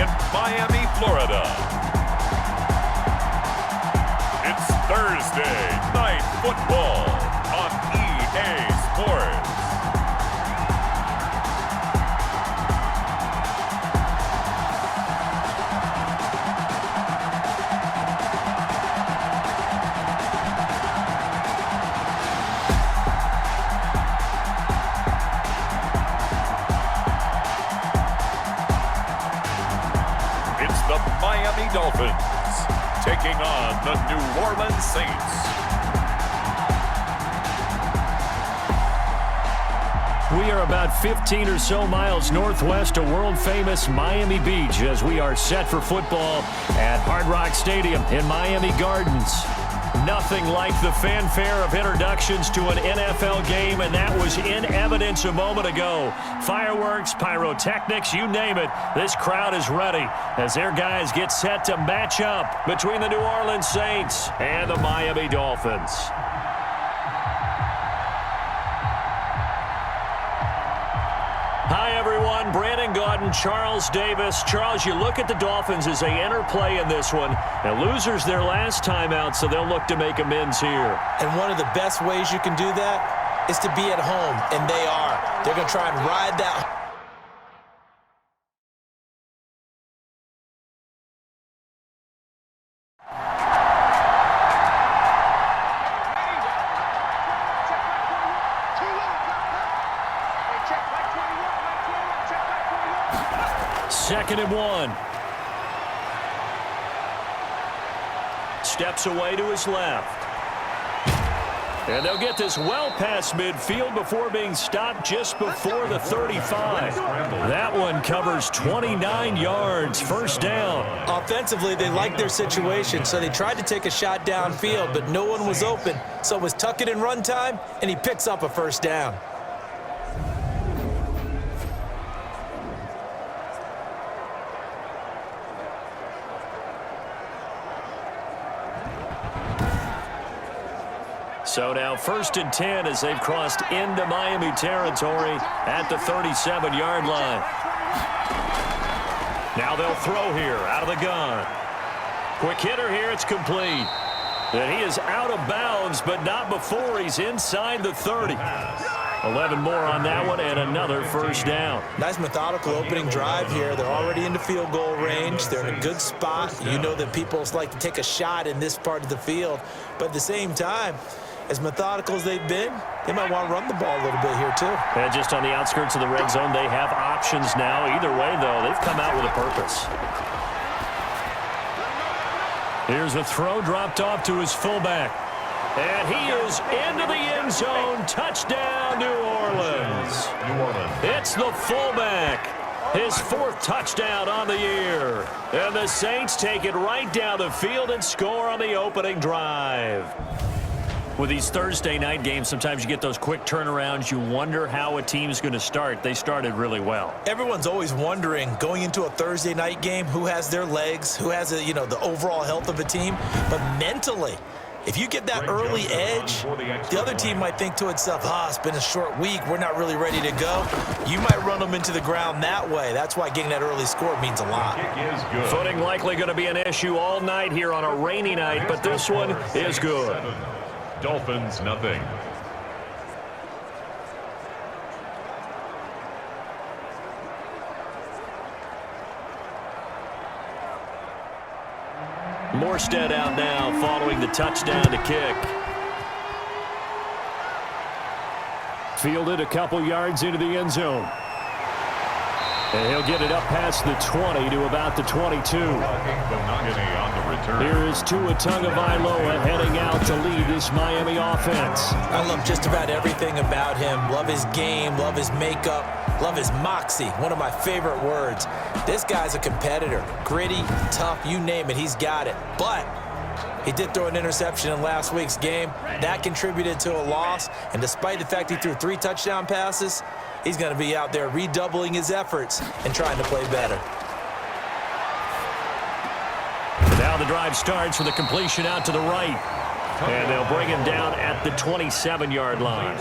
in Miami, Florida. It's Thursday Night Football on EA Sports. The Miami Dolphins taking on the New Orleans Saints. We are about 15 or so miles northwest of world-famous Miami Beach as we are set for football at Hard Rock Stadium in Miami Gardens. Nothing like the fanfare of introductions to an NFL game, and that was in evidence a moment ago. Fireworks, pyrotechnics, you name it. This crowd is ready as their guys get set to match up between the New Orleans Saints and the Miami Dolphins. Hi, everyone. Brandon Gaudin, Charles Davis. Charles, you look at the Dolphins as they enter play in this one. Now, losers their last time out, so they'll look to make amends here. And one of the best ways you can do that is to be at home, and they are. They're going to try and ride that. Second and 1. Steps away to his left. And they'll get this well past midfield before being stopped just before the 35. That one covers 29 yards, first down. Offensively, they liked their situation, so they tried to take a shot downfield, but no one was open. So it was tuck it in run time, and he picks up a first down. So now first and 10 as they've crossed into Miami territory at the 37-yard line. Now they'll throw here out of the gun. Quick hitter here, it's complete. And he is out of bounds, but not before he's inside the 30. 11 more on that one and another first down. Nice methodical opening drive here. They're already into field goal range. They're in a good spot. You know that people like to take a shot in this part of the field. But at the same time, as methodical as they've been, they might want to run the ball a little bit here too. And just on the outskirts of the red zone, they have options now. Either way, though, they've come out with a purpose. Here's a throw dropped off to his fullback. And he is into the end zone. Touchdown, New Orleans. It's the fullback. His fourth touchdown on the year. And the Saints take it right down the field and score on the opening drive. With these Thursday night games, sometimes you get those quick turnarounds. You wonder how a team's going to start. They started really well. Everyone's always wondering, going into a Thursday night game, who has their legs, who has the overall health of a team. But mentally, if you get that early edge, the other team might think to itself, it's been a short week. We're not really ready to go. You might run them into the ground that way. That's why getting that early score means a lot. Footing likely going to be an issue all night here on a rainy night, but this one is good. Dolphins, nothing. Morstead out now following the touchdown to kick. Fielded a couple yards into the end zone. And he'll get it up past the 20 to about the 22. Here is Tua Tagovailoa heading out to lead this Miami offense. I love just about everything about him. Love his game, love his makeup, love his moxie. One of my favorite words. This guy's a competitor. Gritty, tough, you name it, he's got it. But he did throw an interception in last week's game. That contributed to a loss. And despite the fact he threw 3 touchdown passes, he's going to be out there redoubling his efforts and trying to play better. Now the drive starts with a completion out to the right. And they'll bring him down at the 27-yard line.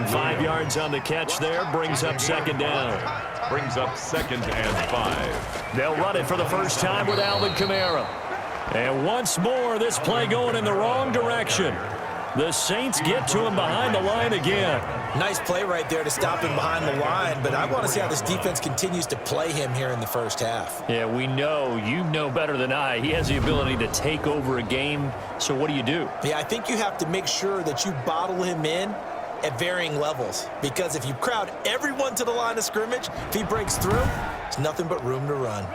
5 yards on the catch there, brings up second down. Brings up 2nd and 5. They'll run it for the first time with Alvin Kamara. And once more, this play going in the wrong direction. The Saints get to him behind the line again. Nice play right there to stop him behind the line, but I want to see how this defense continues to play him here in the first half. Yeah, we know, you know better than I, he has the ability to take over a game, so what do you do? Yeah, I think you have to make sure that you bottle him in at varying levels, because if you crowd everyone to the line of scrimmage, if he breaks through, there's nothing but room to run.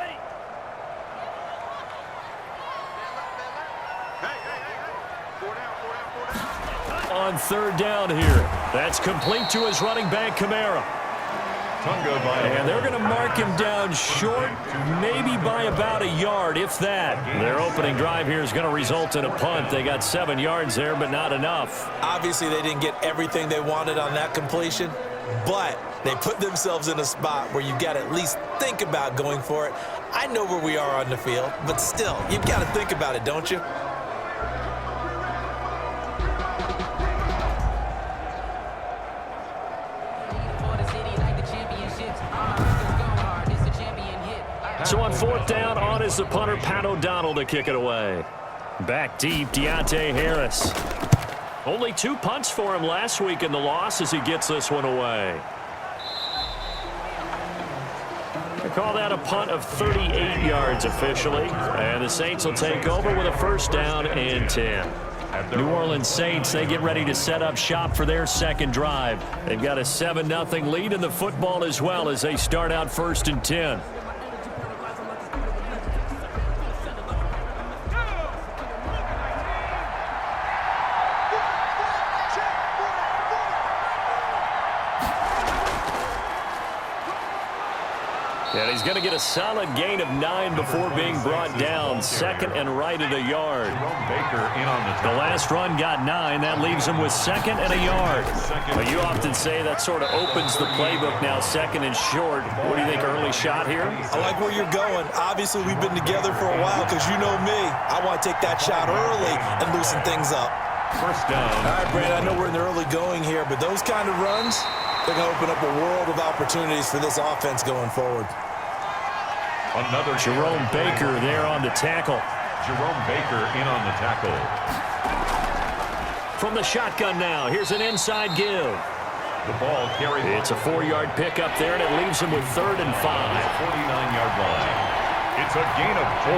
On third down here. That's complete to his running back, Kamara. And they're going to mark him down short, maybe by about a yard, if that. Their opening drive here is going to result in a punt. They got 7 yards there, but not enough. Obviously, they didn't get everything they wanted on that completion, but they put themselves in a spot where you've got to at least think about going for it. I know where we are on the field, but still, you've got to think about it, don't you? So on fourth down, on is the punter, Pat O'Donnell, to kick it away. Back deep, Deontay Harris. Only 2 punts for him last week in the loss as he gets this one away. They call that a punt of 38 yards officially. And the Saints will take over with a first down and 10. New Orleans Saints, they get ready to set up shop for their second drive. They've got a 7-0 lead in the football as well as they start out first and 10. And he's going to get a solid gain of 9 before being brought down. 2nd and right at a yard. The last run got 9. That leaves him with 2nd and a yard. But you often say that sort of opens the playbook now, 2nd and short. What do you think, early shot here? I like where you're going. Obviously, we've been together for a while because you know me. I want to take that shot early and loosen things up. First down. All right, Brad, I know we're in the early going here, but those kind of runs, they're going to open up a world of opportunities for this offense going forward. Another Jerome Baker there on the tackle. Jerome Baker in on the tackle. From the shotgun now, here's an inside give. The ball carried. It's a 4-yard pickup there, and it leaves him with 3rd and 5. 49-yard line. It's a gain of 4,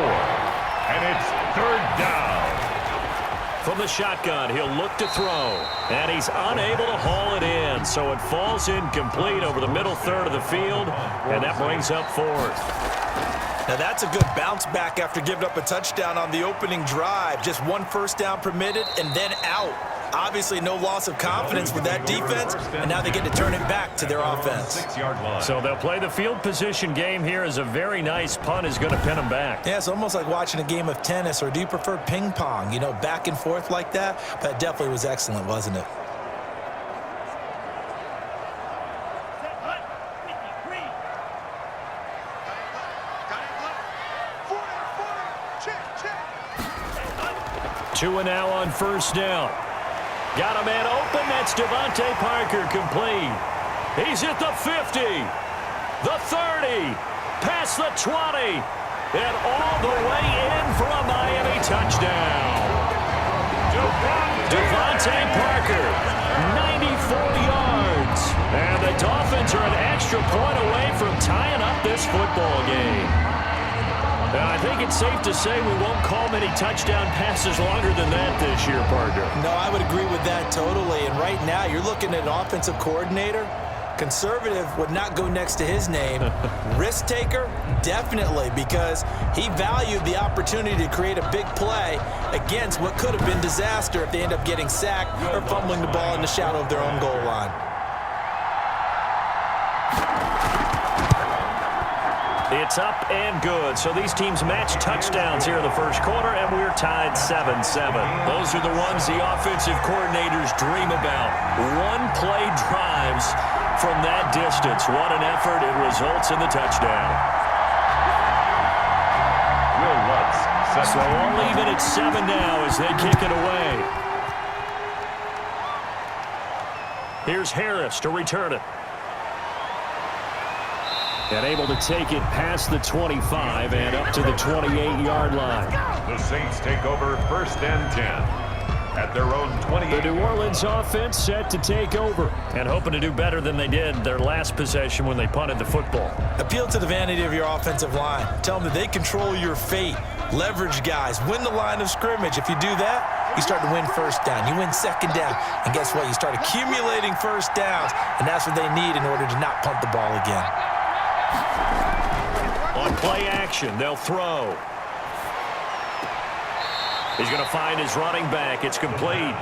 and it's 3rd down. From the shotgun, he'll look to throw, and he's unable to haul it in, so it falls incomplete over the middle third of the field, and that brings up 4th. Now that's a good bounce back after giving up a touchdown on the opening drive. Just 1 first down permitted and then out. Obviously no loss of confidence with that defense, and now they get to turn it back to their offense. 6-yard line. So they'll play the field position game here as a very nice punt is going to pin them back. Yeah, it's almost like watching a game of tennis, or do you prefer ping pong? You know, back and forth like that? That definitely was excellent, wasn't it? Two and now on first down. Got a man open. That's Devontae Parker, complete. He's at the 50, the 30, past the 20, and all the way in for a Miami touchdown. Devontae Parker, 94 yards. And the Dolphins are an extra point away from tying up this football game. I think it's safe to say we won't call many touchdown passes longer than that this year, partner. No, I would agree with that totally. And right now, you're looking at an offensive coordinator. Conservative would not go next to his name. Risk taker, definitely, because he valued the opportunity to create a big play against what could have been disaster if they end up getting sacked or fumbling the ball in the shadow of their own goal line. It's up and good. So these teams match touchdowns here in the first quarter, and we're tied 7-7. Those are the ones the offensive coordinators dream about. One-play drives from that distance. What an effort. It results in the touchdown. Will Lutz. So all even at 7 now as they kick it away. Here's Harris to return it. And able to take it past the 25 and up to the 28-yard line. The Saints take over 1st and 10 at their own 28. The New Orleans offense set to take over and hoping to do better than they did their last possession when they punted the football. Appeal to the vanity of your offensive line. Tell them that they control your fate. Leverage guys. Win the line of scrimmage. If you do that, you start to win first down. You win second down. And guess what? You start accumulating first downs. And that's what they need in order to not punt the ball again. On play action, they'll throw. He's going to find his running back. It's complete.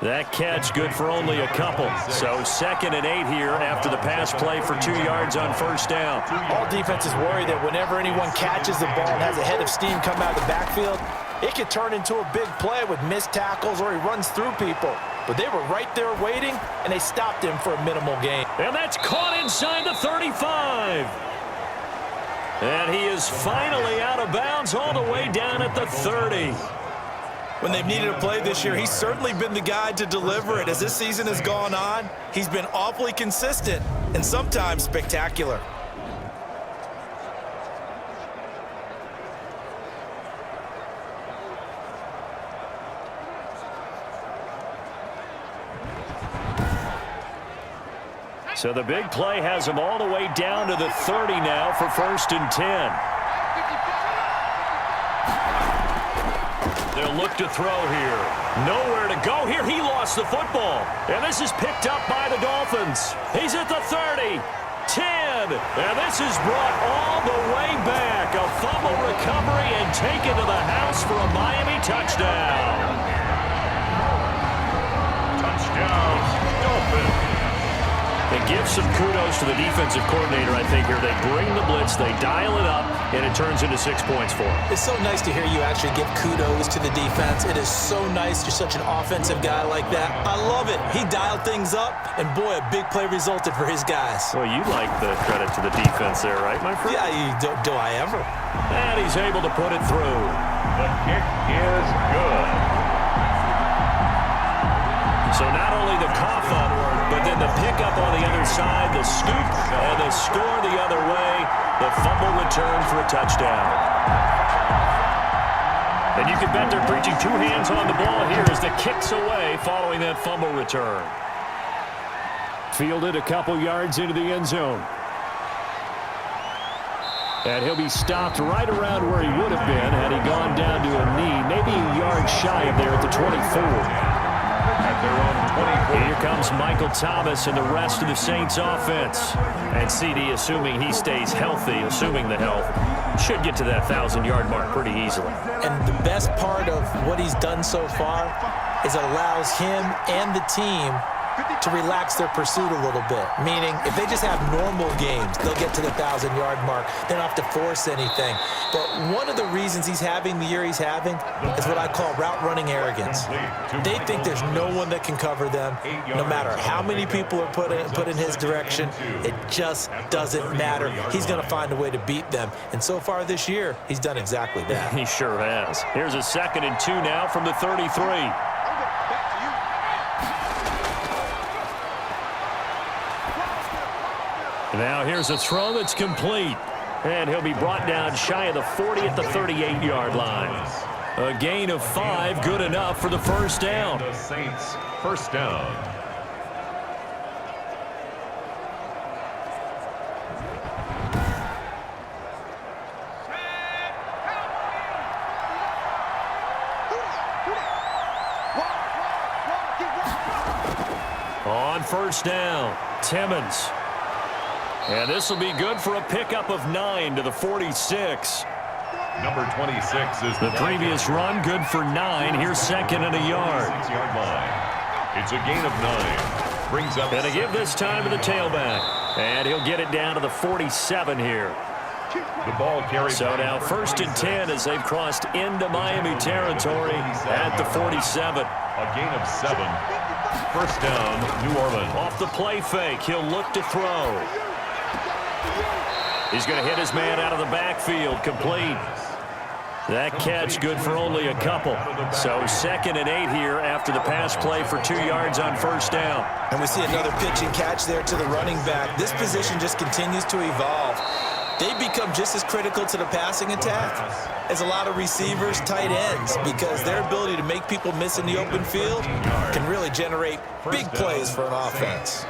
That catch good for only a couple. So 2nd and 8 here after the pass play for 2 yards on first down. All defenses worry that whenever anyone catches the ball and has a head of steam come out of the backfield, it could turn into a big play with missed tackles or he runs through people. But they were right there waiting, and they stopped him for a minimal gain. And that's caught inside the 35. And he is finally out of bounds all the way down at the 30. When they've needed a play this year, he's certainly been the guy to deliver it. As this season has gone on, he's been awfully consistent and sometimes spectacular. So the big play has him all the way down to the 30 now for 1st and 10. They'll look to throw here. Nowhere to go here. He lost the football. And this is picked up by the Dolphins. He's at the 30, 10. And this is brought all the way back. A fumble recovery and taken to the house for a Miami touchdown. Touchdown, Dolphins. They give some kudos to the defensive coordinator, I think, here. They bring the blitz, they dial it up, and it turns into 6 points for them. It's so nice to hear you actually give kudos to the defense. It is so nice you're such an offensive guy like that. I love it. He dialed things up, and boy, a big play resulted for his guys. Well, you like the credit to the defense there, right, my friend? Yeah, do I ever? And he's able to put it through. The kick is good. So not only the cough up, but then the pickup on the other side, the scoop, and the score the other way, the fumble return for a touchdown. And you can bet they're preaching 2 hands on the ball here as the kick's away following that fumble return. Fielded a couple yards into the end zone. And he'll be stopped right around where he would have been had he gone down to a knee, maybe a yard shy of there at the 24. Here comes Michael Thomas and the rest of the Saints offense. And CD, assuming he stays healthy, assuming the health, should get to that 1,000-yard mark pretty easily. And the best part of what he's done so far is it allows him and the team to relax their pursuit a little bit. Meaning, if they just have normal games, they'll get to the 1,000-yard mark. They don't have to force anything. But one of the reasons he's having the year he's having is what I call route running arrogance. They think there's no one that can cover them, no matter how many people are put in his direction. It just doesn't matter. He's going to find a way to beat them. And so far this year, he's done exactly that. He sure has. Here's a 2nd and 2 now from the 33. Now here's a throw that's complete. And he'll be brought down shy of the 40 at the 38-yard line. A gain of 5, good enough for the first down. The Saints, first down. On first down, Timmons. And this will be good for a pickup of 9 to the 46. Number 26 is the previous run, good for 9. Here's 2nd and a yard. 6-yard line. It's a gain of 9. Brings up. And to give this time to the tailback. And he'll get it down to the 47 here. The ball carries. So now 1st and 10 as they've crossed into Miami territory at the 47. A gain of 7. First down, New Orleans. Off the play fake, he'll look to throw. He's going to hit his man out of the backfield, complete. That catch good for only a couple. So 2nd and 8 here after the pass play for 2 yards on first down. And we see another pitch and catch there to the running back. This position just continues to evolve. They become just as critical to the passing attack as a lot of receivers, tight ends, because their ability to make people miss in the open field can really generate big plays for an offense.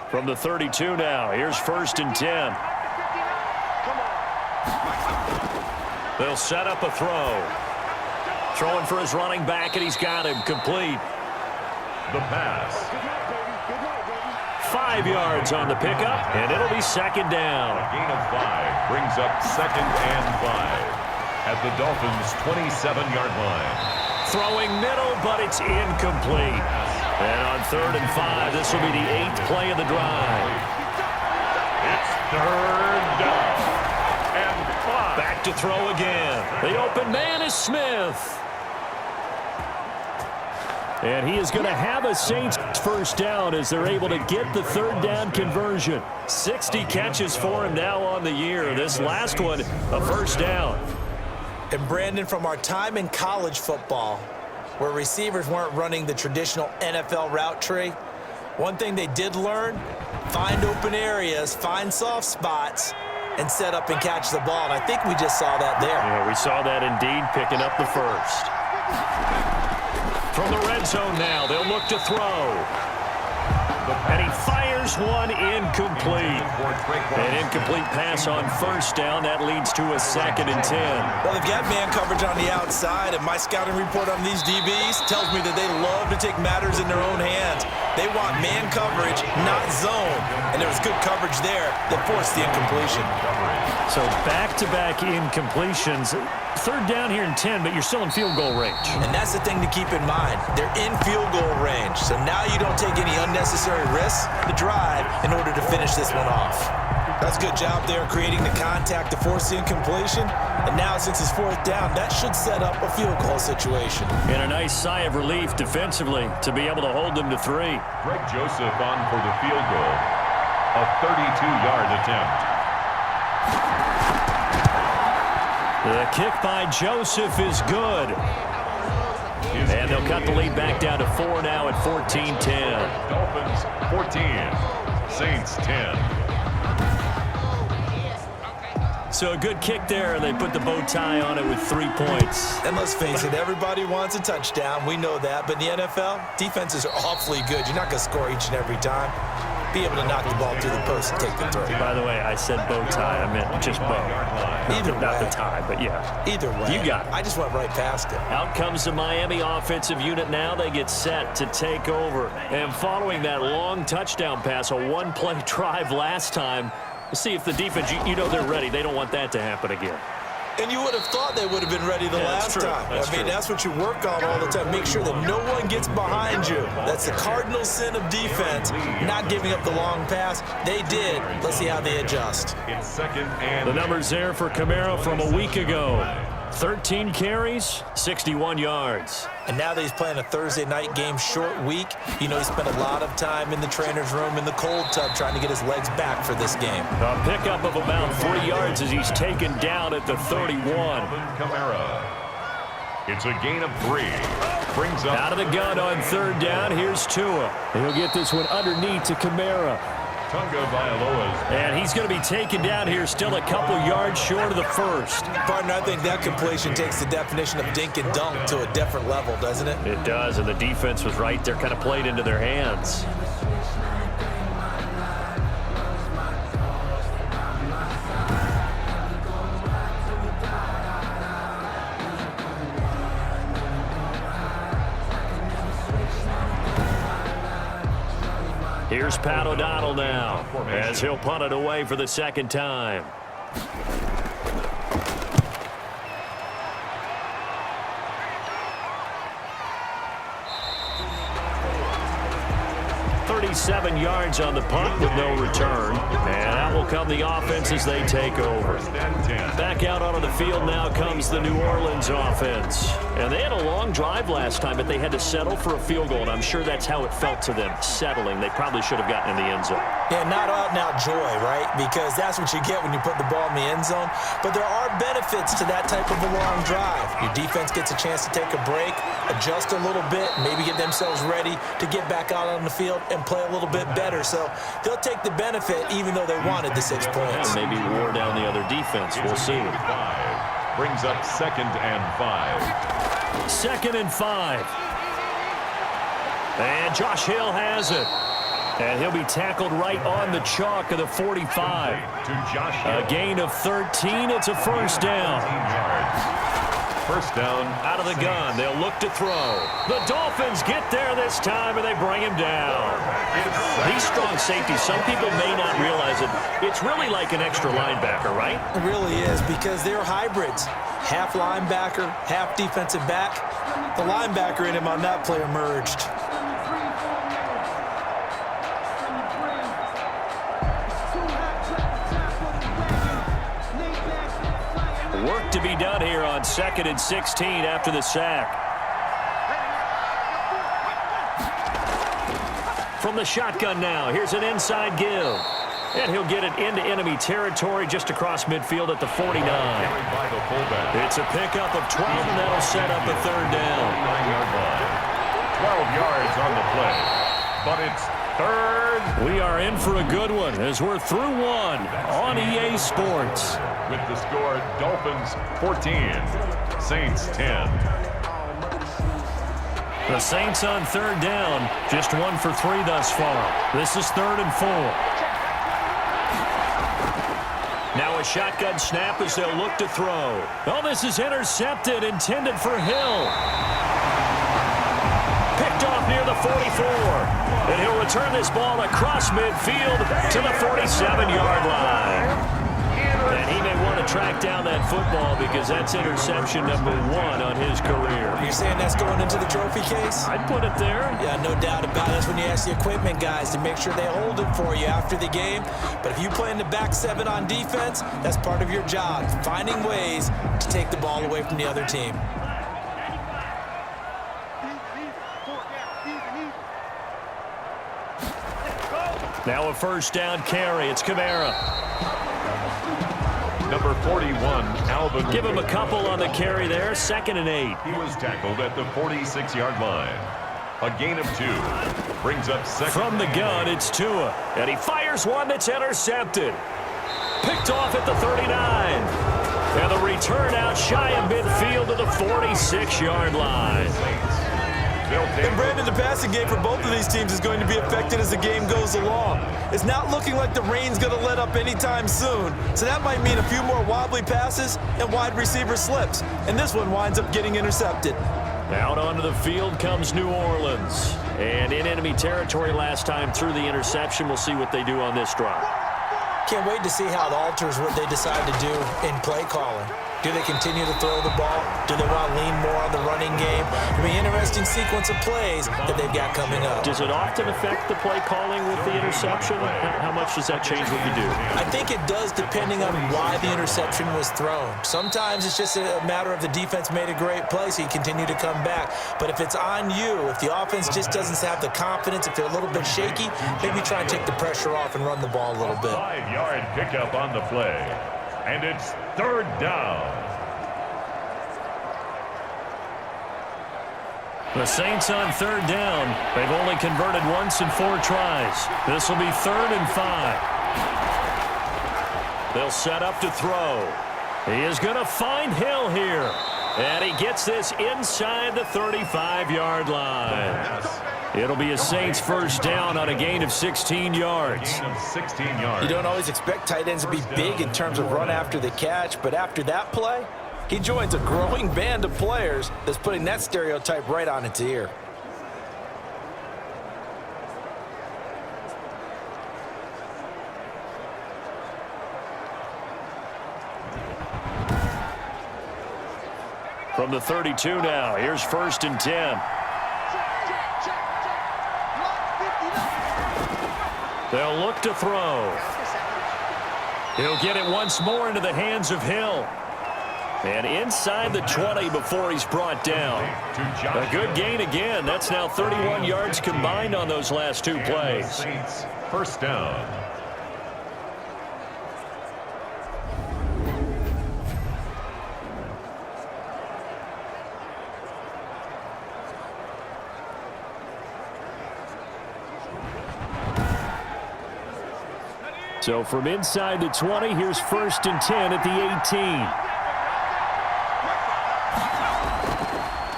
From the 32 now, here's 1st and 10. They'll set up a throw. Throwing for his running back, and he's got him complete. The pass. 5 yards on the pickup, and it'll be 2nd down. A gain of 5 brings up 2nd and 5 at the Dolphins' 27-yard line. Throwing middle, but it's incomplete. And on 3rd and 5, this will be the 8th play of the drive. It's 3rd down and 5. Back to throw again. The open man is Smith. And he is going to have a Saints first down as they're able to get the 3rd down conversion. 60 catches for him now on the year. This last one, a first down. And Brandon, from our time in college football, where receivers weren't running the traditional NFL route tree, one thing they did learn, find open areas, find soft spots, and set up and catch the ball. And I think we just saw that there. Yeah, we saw that indeed, picking up the first. From the red zone now, they'll look to throw. And he fires one incomplete. An incomplete pass on first down. That leads to a 2nd and 10. Well, they've got man coverage on the outside, and my scouting report on these DBs tells me that they love to take matters in their own hands. They want man coverage, not zone. And there was good coverage there that forced the incompletion. So back-to-back incompletions. 3rd down here and 10, but you're still in field goal range. And that's the thing to keep in mind. They're in field goal range. So now you don't take any unnecessary risks to drive in order to finish this one off. That's a good job there creating the contact to force the incompletion. And now since it's 4th down, that should set up a field goal situation. And a nice sigh of relief defensively to be able to hold them to 3. Greg Joseph on for the field goal. A 32-yard attempt. The kick by Joseph is good. And they'll cut the lead back down to 4 now at 14-10. Dolphins 14, Saints 10. So a good kick there, and they put the bow tie on it with 3 points. And let's face it, everybody wants a touchdown. We know that. But in the NFL, defenses are awfully good. You're not going to score each and every time. Be able to knock the ball through the post and take the throw. By the way, I said bow tie. I meant just bow. Either way. Not the tie, but yeah. Either way. You got it. I just went right past it. Out comes the Miami offensive unit now. They get set to take over. And following that long touchdown pass, a one-play drive last time, we'll see if the defense, you know they're ready. They don't want that to happen again. And you would have thought they would have been ready the last time. That's what you work on all the time. Make sure that no one gets behind you. That's the cardinal sin of defense, not giving up the long pass. They did. Let's see how they adjust. It's 2nd and The numbers there for Kamara from a week ago. 13 carries, 61 yards. And now that he's playing a Thursday night game, short week, you know he spent a lot of time in the trainer's room in the cold tub trying to get his legs back for this game. A pickup of about 3 yards as he's taken down at the 31. Kamara. It's a gain of 3. Brings up Out of the gun on 3rd down. Here's Tua. He'll get this one underneath to Kamara. Tunga Bailoa's. And he's going to be taken down here, still a couple yards short of the first. Partner, I think that completion takes the definition of dink and dunk to a different level, doesn't it? It does, and the defense was right there, kind of played into their hands. Here's Pat O'Donnell now, as he'll punt it away for the 2nd time. .37 yards on the punt with no return. And out will come the offense as they take over. Back out onto the field now comes the New Orleans offense. And they had a long drive last time, but they had to settle for a field goal, and I'm sure that's how it felt to them, settling. They probably should have gotten in the end zone. Yeah, not out-and-out joy, right? Because that's what you get when you put the ball in the end zone. But there are benefits to that type of a long drive. Your defense gets a chance to take a break, adjust a little bit, maybe get themselves ready to get back out on the field and play a little bit better. So they'll take the benefit even though they wanted the 6 points. And maybe wore down the other defense. We'll see. Brings up 2nd and 5. 2nd and 5. And Josh Hill has it. And he'll be tackled right on the chalk of the 45. A gain of 13. It's a first down. First down. Out of the gun. They'll look to throw. The Dolphins get there this time, and they bring him down. These strong safeties, some people may not realize it. It's really like an extra linebacker, right? It really is, because they're hybrids. Half linebacker, half defensive back. The linebacker in him on that play emerged. Work to be done here on 2nd and 16 after the sack. From the shotgun now, here's an inside give. And he'll get it into enemy territory just across midfield at the 49. It's a pickup of 12, and that'll set up a third down. 12 yards on the play. But it's third. We are in for a good one as we're through one on EA Sports. With the score, Dolphins 14, Saints 10. The Saints on third down, just 1 for 3 thus far. This is 3rd and 4. Now a shotgun snap as they'll look to throw. Oh, this is intercepted, intended for Hill. Picked off near the 44. And he'll return this ball across midfield to the 47-yard line. And he may want to track down that football because that's interception number 1 on his career. You're saying that's going into the trophy case? I'd put it there. Yeah, no doubt about it. That's when you ask the equipment guys to make sure they hold it for you after the game. But if you play in the back 7 on defense, that's part of your job, finding ways to take the ball away from the other team. Now a first down carry. It's Kamara. Number 41, Alvin. Give him a couple on the carry there. 2nd and 8. He was tackled at the 46-yard line. A gain of 2. Brings up 2nd. From the gun, it's Tua. And he fires one that's intercepted. Picked off at the 39. And the return out shy of midfield to the 46-yard line. And Brandon, the passing game for both of these teams is going to be affected as the game goes along. It's not looking like the rain's going to let up anytime soon, so that might mean a few more wobbly passes and wide receiver slips. And this one winds up getting intercepted. Out onto the field comes New Orleans. And in enemy territory last time through the interception. We'll see what they do on this drive. Can't wait to see how it alters what they decide to do in play calling. Do they continue to throw the ball? Do they want to lean more on the running game? It'll be an interesting sequence of plays that they've got coming up. Does it often affect the play calling with the interception? How much does that change what you do? I think it does, depending on why the interception was thrown. Sometimes it's just a matter of the defense made a great play, so you continue to come back. But if it's on you, if the offense just doesn't have the confidence, if they're a little bit shaky, maybe try and take the pressure off and run the ball a little bit. 5-yard pickup on the play. And it's third down. The Saints on third down. They've only converted once in 4 tries. This will be 3rd and 5. They'll set up to throw. He is going to find Hill here. And he gets this inside the 35-yard line. It'll be a Saints first down on a gain of 16 yards. Gain of 16 yards. You don't always expect tight ends to be big in terms of run after the catch, but after that play, he joins a growing band of players that's putting that stereotype right on its ear. From the 32 now, here's 1st and 10. They'll look to throw. He'll get it once more into the hands of Hill. And inside the 20 before he's brought down. A good gain again. That's now 31 yards combined on those last two plays. First down. So from inside the 20, here's 1st and 10 at the 18.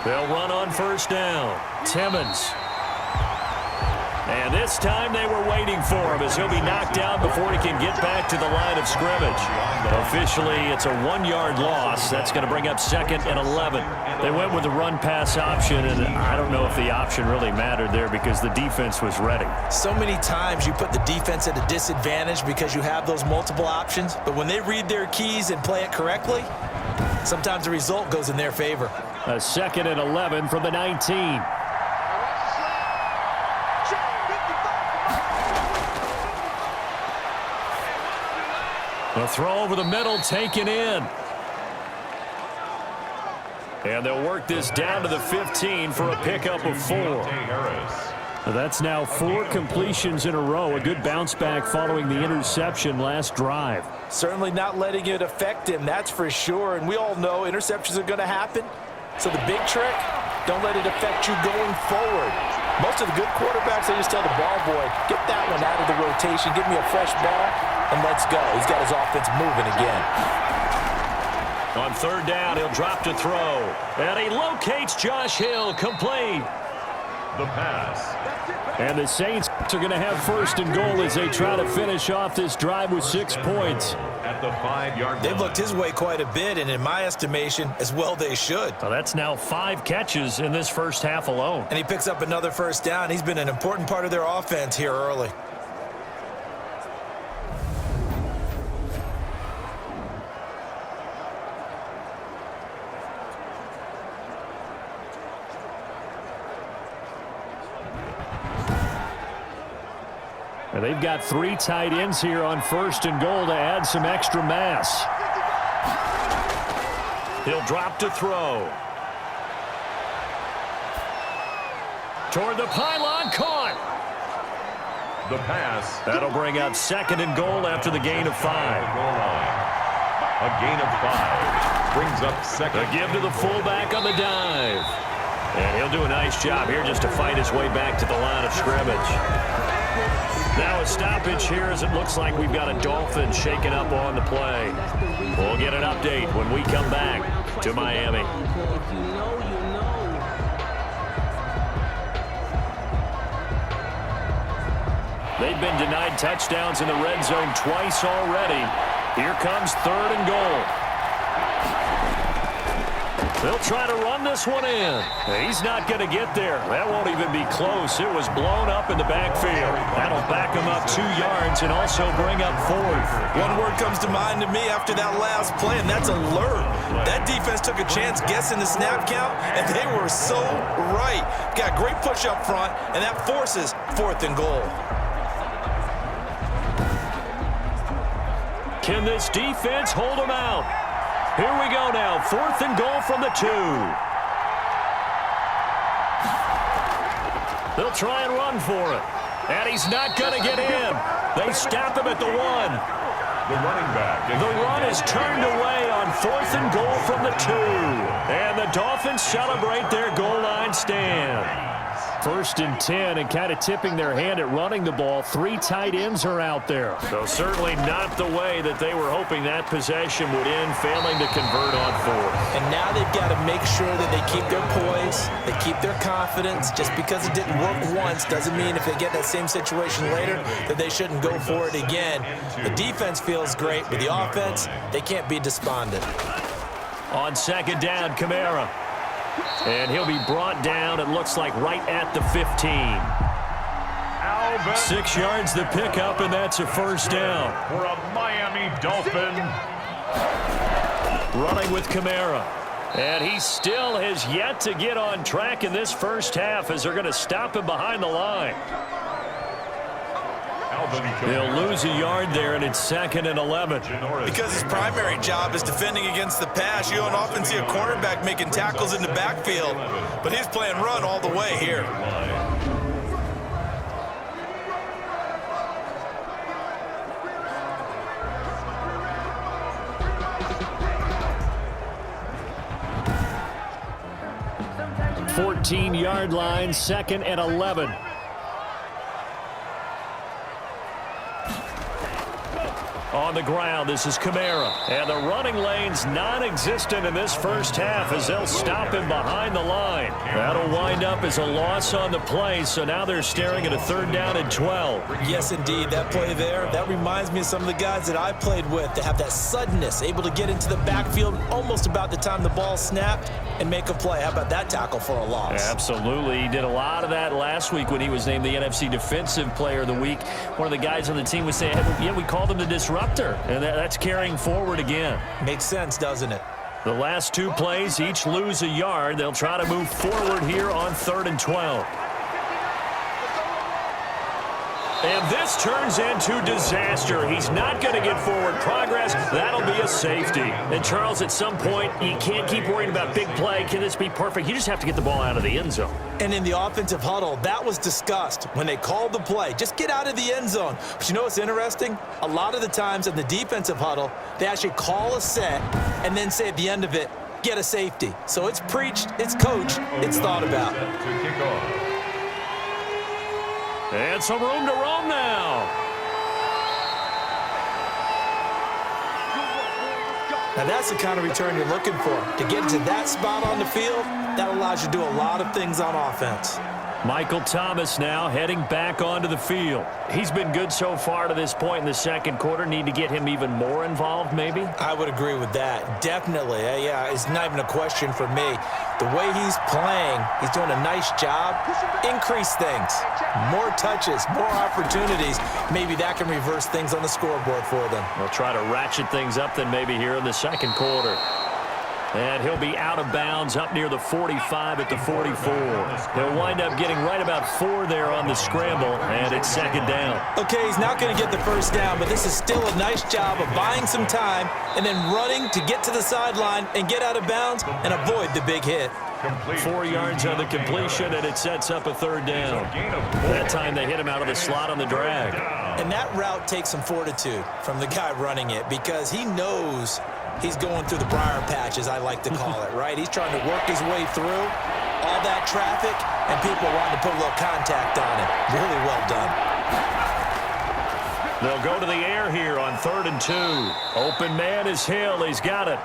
They'll run on first down. Timmons. And this time they were waiting for him as he'll be knocked down before he can get back to the line of scrimmage. Officially, it's a 1-yard loss. That's going to bring up 2nd and 11. They went with the run-pass option, and I don't know if the option really mattered there because the defense was ready. So many times you put the defense at a disadvantage because you have those multiple options, but when they read their keys and play it correctly, sometimes the result goes in their favor. A 2nd and 11 from the 19. A throw over the middle, taken in. And they'll work this down to the 15 for a pickup of 4. That's now 4 completions in a row. A good bounce back following the interception last drive. Certainly not letting it affect him, that's for sure. And we all know interceptions are going to happen. So the big trick, don't let it affect you going forward. Most of the good quarterbacks, they just tell the ball boy, get that one out of the rotation, give me a fresh ball, and let's go. He's got his offense moving again. On 3rd down, he'll drop to throw. And he locates Josh Hill, complete. The pass. And the Saints are going to have 1st and goal as they try to finish off this drive with 6 points. At the 5-yard line. They've looked his way quite a bit, and in my estimation, as well they should. Well, that's now 5 catches in this first half alone. And he picks up another first down. He's been an important part of their offense here early. And they've got 3 tight ends here on 1st and goal to add some extra mass. He'll drop to throw. Toward the pylon, caught. The pass. That'll bring up 2nd and goal after the gain of 5. A gain of 5 brings up 2nd. A give to the fullback on the dive. And he'll do a nice job here just to fight his way back to the line of scrimmage. Now a stoppage here as it looks like we've got a Dolphins shaking up on the play. We'll get an update when we come back to Miami. They've been denied touchdowns in the red zone twice already. Here comes 3rd and goal. They'll try to run this one in. He's not going to get there. That won't even be close. It was blown up in the backfield. That'll back him up 2 yards and also bring up 4th. One word comes to mind to me after that last play, and that's alert. That defense took a chance guessing the snap count, and they were so right. Got great push up front, and that forces 4th and goal. Can this defense hold him out? Here we go now, 4th and goal from the 2. They'll try and run for it. And he's not going to get in. They stop him at the 1. The running back. The run is turned away on 4th and goal from the 2. And the Dolphins celebrate their goal line stand. 1st and 10, and kind of tipping their hand at running the ball. 3 tight ends are out there. So certainly not the way that they were hoping that possession would end, failing to convert on 4th. And now they've got to make sure that they keep their poise, they keep their confidence. Just because it didn't work once doesn't mean if they get that same situation later that they shouldn't go for it again. The defense feels great, but the offense, they can't be despondent. On 2nd down, Kamara. And he'll be brought down, it looks like, right at the 15. 6 yards the pickup, and that's a 1st down. For a Miami Dolphin. Running with Kamara. And he still has yet to get on track in this first half as they're going to stop him behind the line. They'll lose a yard there, and it's 2nd and 11. Because his primary job is defending against the pass. You don't often see a cornerback making tackles in the backfield, but he's playing run all the way here. Yard line, 2nd and 11. On the ground, this is Kamara. And the running lane's non-existent in this first half as they'll stop him behind the line. That'll wind up as a loss on the play, so now they're staring at a 3rd down and 12. Yes, indeed. That play there, that reminds me of some of the guys that I played with that have that suddenness, able to get into the backfield almost about the time the ball snapped and make a play. How about that tackle for a loss? Absolutely. He did a lot of that last week when he was named the NFC Defensive Player of the Week. One of the guys on the team was saying, yeah, we called him the disruptor. And that's carrying forward again. Makes sense, doesn't it? The last 2 plays, each lose a yard. They'll try to move forward here on 3rd and 12. And this turns into disaster. He's not going to get forward progress. That'll be a safety. And, Charles, at some point, you can't keep worrying about big play. Can this be perfect? You just have to get the ball out of the end zone. And in the offensive huddle, that was discussed when they called the play. Just get out of the end zone. But you know what's interesting? A lot of the times in the defensive huddle, they actually call a set and then say at the end of it, get a safety. So it's preached, it's coached, it's thought about. And some room to roam now. Now that's the kind of return you're looking for. To get to that spot on the field, that allows you to do a lot of things on offense. Michael Thomas now heading back onto the field. He's been good so far to this point in the 2nd quarter. Need to get him even more involved, maybe? I would agree with that. Definitely. Yeah, it's not even a question for me. The way he's playing, he's doing a nice job. Increase things. More touches, more opportunities. Maybe that can reverse things on the scoreboard for them. They'll try to ratchet things up then maybe here in the 2nd quarter. And he'll be out of bounds up near the 45 at the 44. He'll wind up getting right about 4 there on the scramble, and it's 2nd down. Okay, he's not going to get the first down, but this is still a nice job of buying some time and then running to get to the sideline and get out of bounds and avoid the big hit. 4 yards on the completion, and it sets up a 3rd down. That time they hit him out of the slot on the drag. And that route takes some fortitude from the guy running it because he knows he's going through the briar patch, as I like to call it, right? He's trying to work his way through all that traffic, and people wanting to put a little contact on it. Really well done. They'll go to the air here on 3rd and 2. Open man is Hill. He's got it.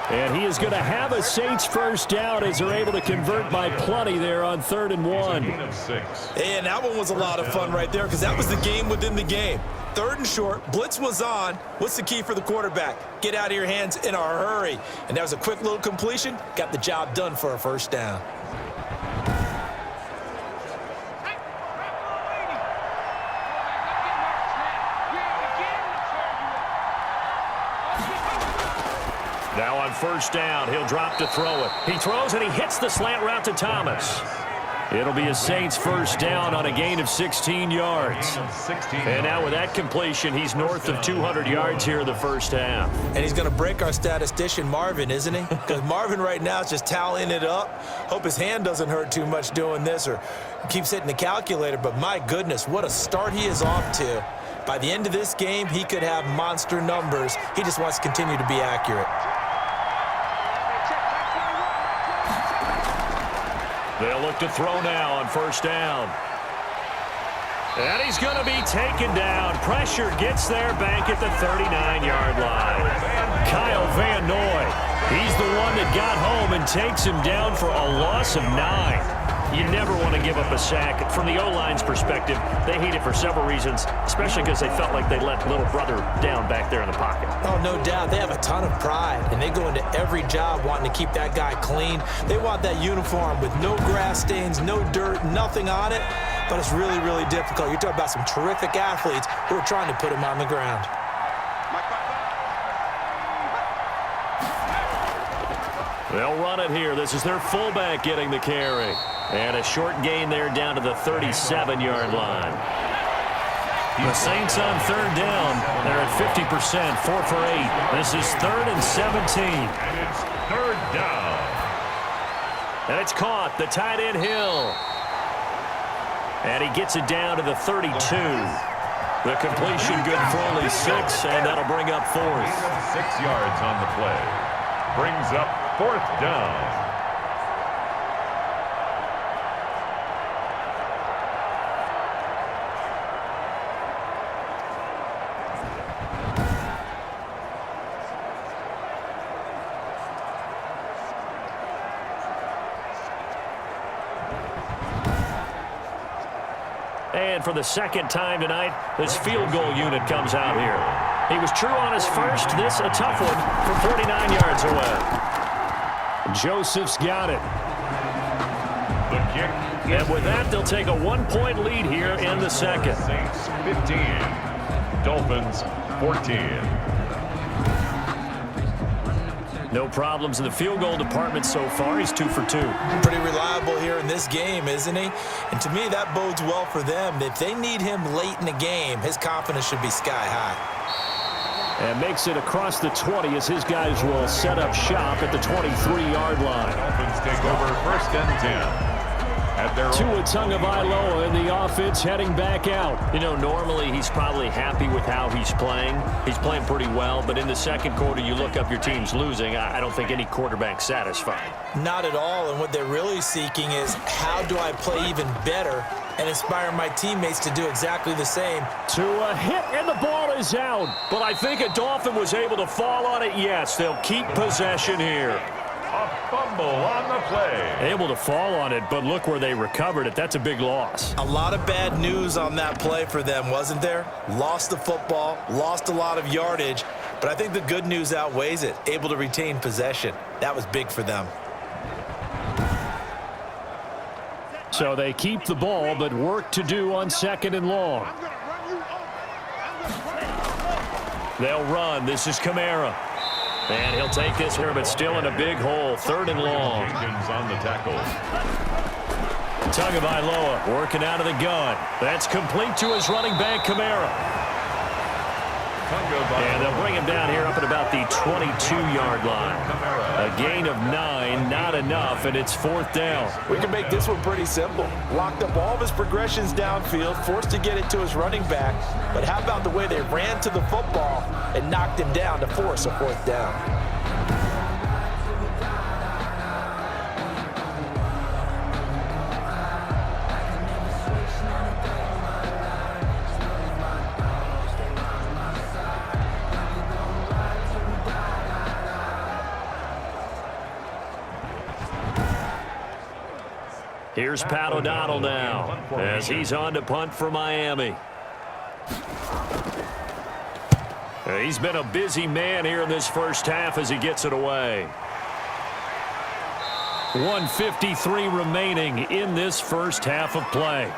And he is going to have a Saints first down as they're able to convert by plenty there on 3rd and 1. And that one was a lot of fun right there because that was the game within the game. 3rd and short, blitz was on. What's the key for the quarterback? Get out of your hands in a hurry. And that was a quick little completion. Got the job done for a first down. Now on first down, he'll drop to throw it. He throws and he hits the slant route to Thomas. It'll be a Saints first down on a gain of 16 yards. And now with that completion, he's north of 200 yards here in the first half. And he's going to break our statistician, Marvin, isn't he? Because Marvin right now is just tallying it up. Hope his hand doesn't hurt too much doing this or keeps hitting the calculator. But my goodness, what a start he is off to. By the end of this game, he could have monster numbers. He just wants to continue to be accurate. They'll look to throw now on first down. And he's going to be taken down. Pressure gets there back at the 39-yard line. Kyle Van Noy, he's the one that got home and takes him down for a loss of 9. You never want to give up a sack. From the O-line's perspective, they hate it for several reasons, especially because they felt like they let little brother down back there in the pocket. Oh, no doubt. They have a ton of pride, and they go into every job wanting to keep that guy clean. They want that uniform with no grass stains, no dirt, nothing on it, but it's really, really difficult. You're talking about some terrific athletes who are trying to put him on the ground. They'll run it here. This is their fullback getting the carry. And a short gain there down to the 37-yard line. The Saints on third down. They're at 50%, 4 for 8. This is 3rd and 17. And it's third down. And it's caught. The tight end Hill. And he gets it down to the 32. The completion good for only 6, and that'll bring up 4th. 6 yards on the play. Brings up 4th down. And for the second time tonight, this field goal unit comes out here. He was true on his first. This a tough one from 49 yards away. Joseph's got it. The kick. And with that, they'll take a 1-point lead here in the second. Saints 15. Dolphins 14. No problems in the field goal department so far. He's 2 for 2. Pretty reliable here in this game, isn't he? And to me, that bodes well for them. If they need him late in the game, his confidence should be sky high. And makes it across the 20 as his guys will set up shop at the 23-yard line. Dolphins take over 1st and 10. Tua Tagovailoa in the offense heading back out. You know, normally he's probably happy with how he's playing. He's playing pretty well, but in the second quarter, you look up your team's losing. I don't think any quarterback's satisfied. Not at all, and what they're really seeking is how do I play even better and inspire my teammates to do exactly the same. Tua hit, and the ball is out. But I think a Dolphin was able to fall on it. Yes, they'll keep possession here. A fumble on the play. Able to fall on it, but look where they recovered it. That's a big loss. A lot of bad news on that play for them, wasn't there? Lost the football, lost a lot of yardage, but I think the good news outweighs it. Able to retain possession. That was big for them. So they keep the ball, but work to do on 2nd and long. They'll run. This is Kamara. And he'll take this here, but still in a big hole. 3rd and long. Jenkins on the tackle. Tagovailoa working out of the gun. That's complete to his running back, Kamara. And they'll bring him down here up at about the 22-yard line. A gain of 9, not enough, and it's 4th down. We can make this one pretty simple. Locked up all of his progressions downfield, forced to get it to his running back. But how about the way they ran to the football and knocked him down to force a 4th down? Here's Pat O'Donnell now as he's on to punt for Miami. He's been a busy man here in this first half as he gets it away. 1:53 remaining in this first half of play.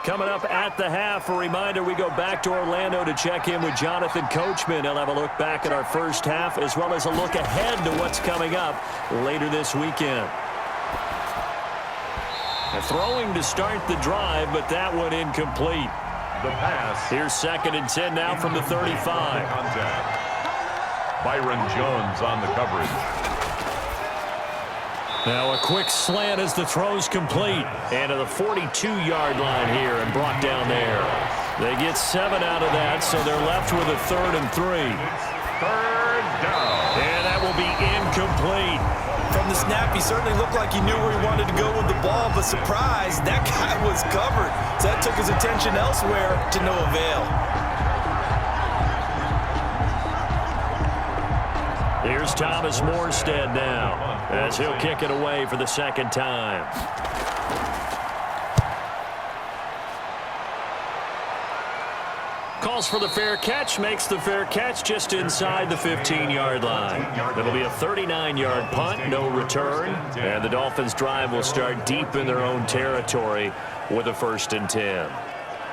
Coming up at the half, a reminder, we go back to Orlando to check in with Jonathan Coachman. He'll have a look back at our first half as well as a look ahead to what's coming up later this weekend. Throwing to start the drive, but that one incomplete. The pass. Here's 2nd and 10 now from the 35. Contact. Byron Jones on the coverage. Now a quick slant as the throw's complete. And to the 42-yard line here and brought down there. They get 7 out of that, so they're left with a 3rd and 3. It's 3rd down. And that will be incomplete. From the snap, he certainly looked like he knew where he wanted to go with the ball, but surprise, that guy was covered. So that took his attention elsewhere to no avail. Here's Thomas Morstead now as he'll kick it away for the 2nd time. Calls for the fair catch, makes the fair catch just inside the 15-yard line. It'll be a 39-yard punt, no return, and the Dolphins' drive will start deep in their own territory with a 1st and 10.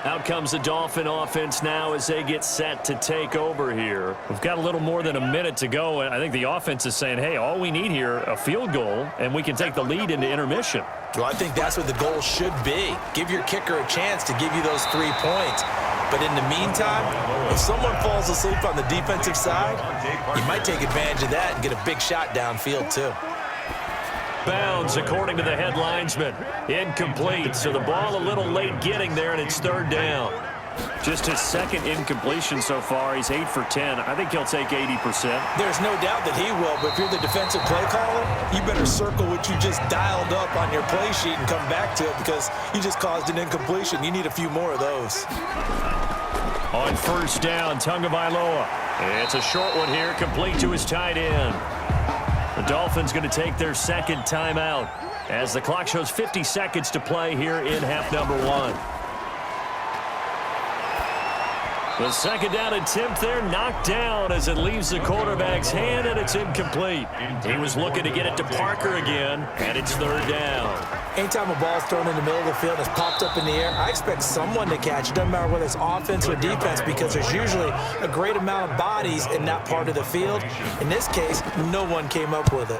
Out comes the Dolphin offense now as they get set to take over here. We've got a little more than a minute to go, and I think the offense is saying, hey, all we need here, a field goal, and we can take the lead into intermission. Well, I think that's what the goal should be. Give your kicker a chance to give you those 3 points. But in the meantime, if someone falls asleep on the defensive side, you might take advantage of that and get a big shot downfield too. Bounds, according to the head linesman. Incomplete, so the ball a little late getting there, and it's third down. Just his second incompletion so far. He's 8 for 10. I think he'll take 80%. There's no doubt that he will, but if you're the defensive play caller, you better circle what you just dialed up on your play sheet and come back to it because you just caused an incompletion. You need a few more of those. On first down, Tagovailoa. It's a short one here, complete to his tight end. The Dolphins going to take their second timeout as the clock shows 50 seconds to play here in half number 1. The second down attempt there knocked down as it leaves the quarterback's hand, and it's incomplete. He was looking to get it to Parker again, and it's third down. Anytime a ball's thrown in the middle of the field and it's popped up in the air, I expect someone to catch it. Doesn't matter whether it's offense or defense because there's usually a great amount of bodies in that part of the field. In this case, no one came up with it.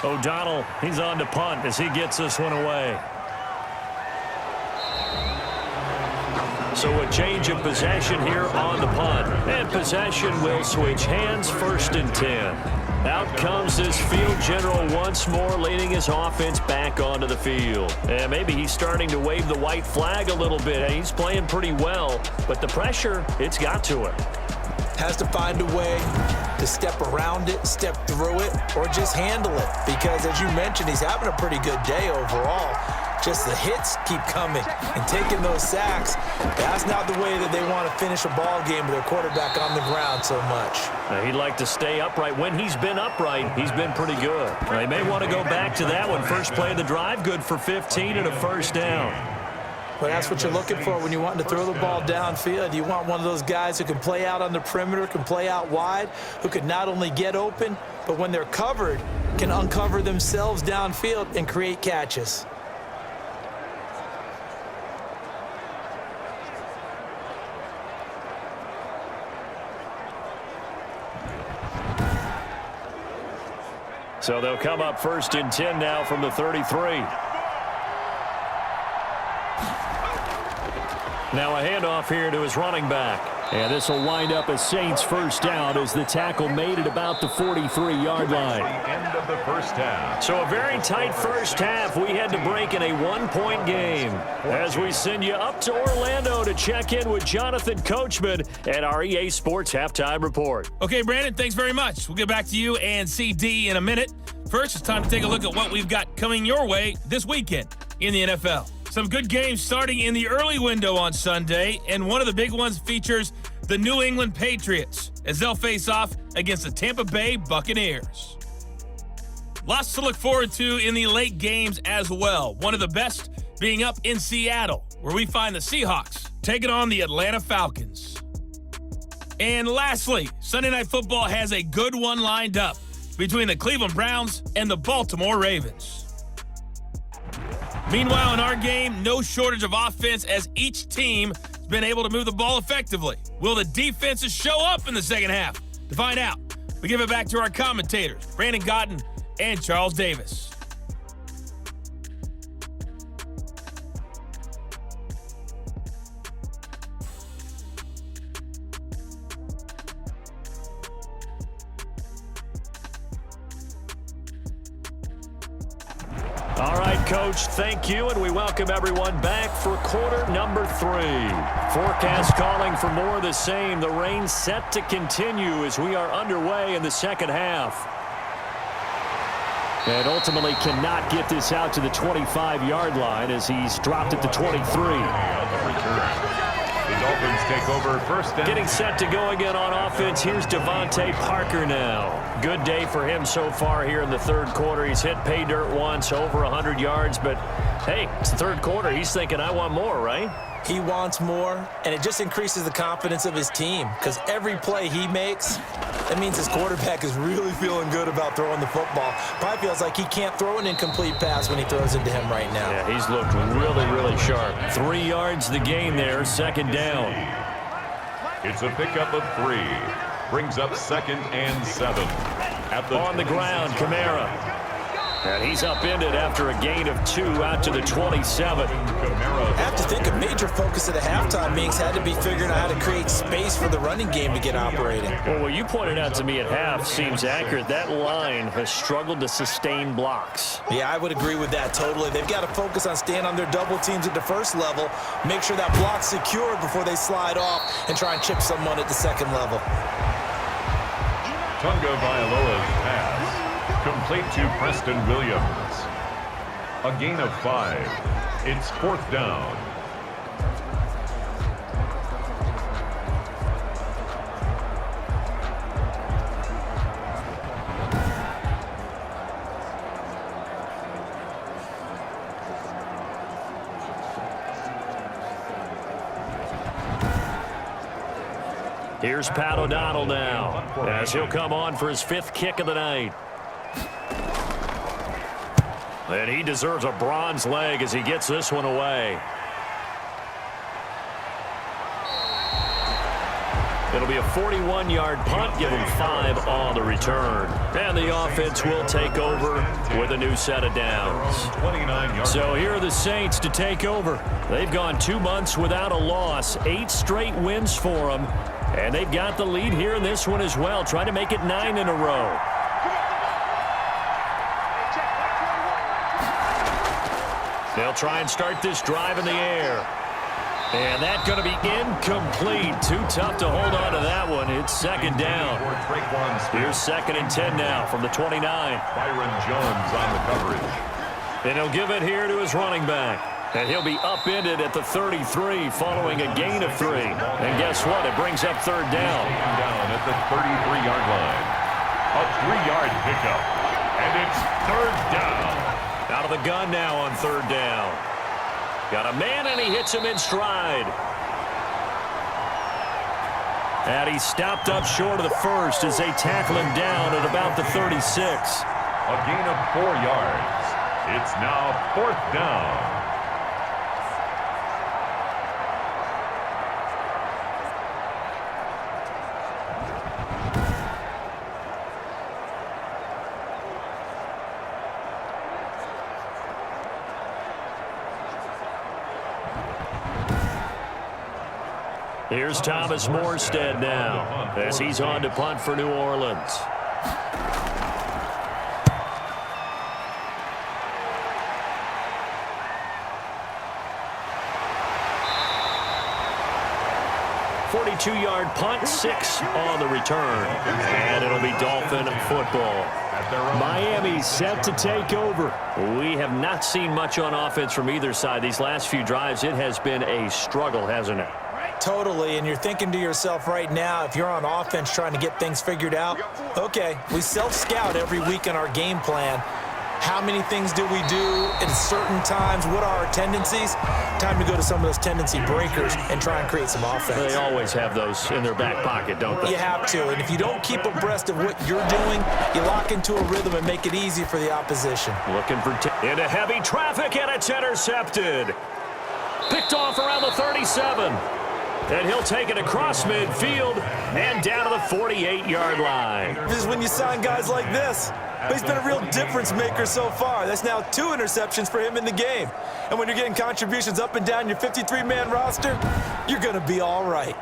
O'Donnell, he's on to punt as he gets this one away. So a change of possession here on the punt. And possession will switch hands, first and 10. Out comes this field general once more, leading his offense back onto the field. And maybe he's starting to wave the white flag a little bit. He's playing pretty well, but the pressure, it's got to him. Has to find a way to step around it, step through it, or just handle it. Because as you mentioned, he's having a pretty good day overall. Just the hits keep coming and taking those sacks. That's not the way that they want to finish a ball game with their quarterback on the ground so much. Now, he'd like to stay upright. When he's been upright, he's been pretty good. They may want to go back to that one. First play of the drive, good for 15 and a first down. Well, that's what you're looking for when you're wanting to throw the ball downfield. You want one of those guys who can play out on the perimeter, can play out wide, who can not only get open, but when they're covered, can uncover themselves downfield and create catches. So they'll come up first and 10 now from the 33. Now a handoff here to his running back. And this will wind up a Saints first down as the tackle made at about the 43-yard line. The end of the first half. So a very tight first half. We had to break in a one-point game as we send you up to Orlando to check in with Jonathan Coachman at our EA Sports Halftime Report. Okay, Brandon, thanks very much. We'll get back to you and CD in a minute. First, it's time to take a look at what we've got coming your way this weekend in the NFL. Some good games starting in the early window on Sunday, and one of the big ones features the New England Patriots as they'll face off against the Tampa Bay Buccaneers. Lots to look forward to in the late games as well. One of the best being up in Seattle, where we find the Seahawks taking on the Atlanta Falcons. And lastly, Sunday Night Football has a good one lined up between the Cleveland Browns and the Baltimore Ravens. Meanwhile, in our game, no shortage of offense as each team has been able to move the ball effectively. Will the defenses show up in the second half? To find out, we give it back to our commentators, Brandon Gotten and Charles Davis. All right, Coach, thank you, and we welcome everyone back for quarter number 3. Forecast calling for more of the same. The rain set to continue as we are underway in the second half. And ultimately cannot get this out to the 25-yard line as he's dropped at the 23. The Dolphins take over first down. Getting set to go again on offense. Here's Devontae Parker now. Good day for him so far here in the third quarter. He's hit pay dirt once, over 100 yards. But, hey, it's the third quarter. He's thinking, I want more, right? He wants more, and it just increases the confidence of his team because every play he makes, that means his quarterback is really feeling good about throwing the football. Probably feels like he can't throw an incomplete pass when he throws into him right now. Yeah, he's looked really, really sharp. 3 yards the gain there, second down. It's a pickup of 3. Brings up second and 7. At the on the ground, Kamara. And he's upended after a gain of 2 out to the 27. I have to think a major focus at the halftime meetings had to be figuring out how to create space for the running game to get operating. Well, what you pointed out to me at half seems accurate. That line has struggled to sustain blocks. Yeah, I would agree with that totally. They've got to focus on staying on their double teams at the first level, make sure that block's secured before they slide off and try and chip someone at the second level. Tunga Vailoa's pass complete to Preston Williams. A gain of 5. It's 4th down. Here's Pat O'Donnell now, as he'll come on for his 5th kick of the night. And he deserves a bronze leg as he gets this one away. It'll be a 41-yard punt, give him 5 on the return. And the offense will take over with a new set of downs. So here are the Saints to take over. They've gone 2 months without a loss, 8 straight wins for them. And they've got the lead here in this one as well, trying to make it 9 in a row. They'll try and start this drive in the air. And that's going to be incomplete. Too tough to hold on to that one. It's 2nd down. Here's 2nd and 10 now from the 29. Byron Jones on the coverage. And he'll give it here to his running back. And he'll be upended at the 33 following a gain of 3. And guess what? It brings up 3rd down. Down at the 33-yard line. A 3-yard pickup. And it's 3rd down. Out of the gun now on 3rd down. Got a man, and he hits him in stride. And he stopped up short of the first as they tackle him down at about the 36. A gain of 4 yards. It's now 4th down. Here's Thomas Morstead now as he's on to punt for New Orleans. .42-yard punt, 6 on the return. And it'll be Dolphin football. Miami set to take over. We have not seen much on offense from either side. These last few drives, it has been a struggle, hasn't it? Totally, and you're thinking to yourself right now, if you're on offense trying to get things figured out, okay, we self-scout every week in our game plan. How many things do we do at certain times? What are our tendencies? Time to go to some of those tendency breakers and try and create some offense. They always have those in their back pocket, don't they? You have to, and if you don't keep abreast of what you're doing, you lock into a rhythm and make it easy for the opposition. Looking for into heavy traffic, and it's intercepted. Picked off around the 37. And he'll take it across midfield and down to the 48-yard line. This is when you sign guys like this. But he's been a real difference maker so far. That's now 2 interceptions for him in the game. And when you're getting contributions up and down your 53-man roster, you're going to be all right.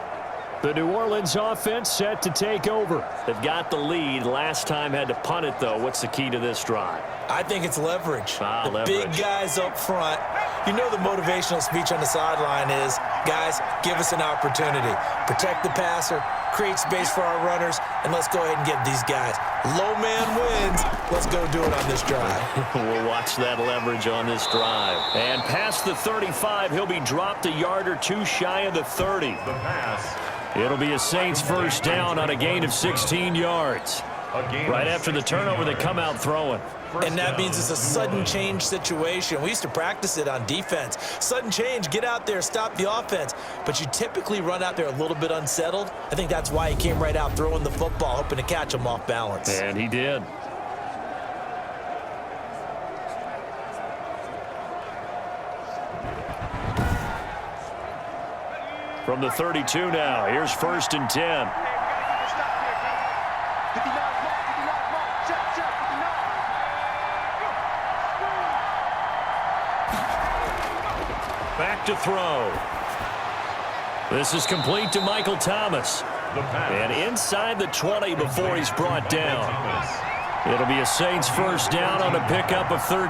The New Orleans offense set to take over. They've got the lead. Last time had to punt it, though. What's the key to this drive? I think it's leverage. The leverage. Big guys up front. You know the motivational speech on the sideline is, guys, give us an opportunity. Protect the passer, create space for our runners, and let's go ahead and get these guys. Low man wins. Let's go do it on this drive. We'll watch that leverage on this drive. And past the 35, he'll be dropped a yard or 2 shy of the 30. The pass. It'll be a Saints first down on a gain of 16 yards. Right after the turnover, they come out throwing. And that means it's a sudden change situation. We used to practice it on defense. Sudden change, get out there, stop the offense. But you typically run out there a little bit unsettled. I think that's why he came right out throwing the football, hoping to catch him off balance. And he did. From the 32 now, here's 1st and 10. Back to throw. This is complete to Michael Thomas. And inside the 20 before he's brought down. It'll be a Saints first down on a pickup of 13.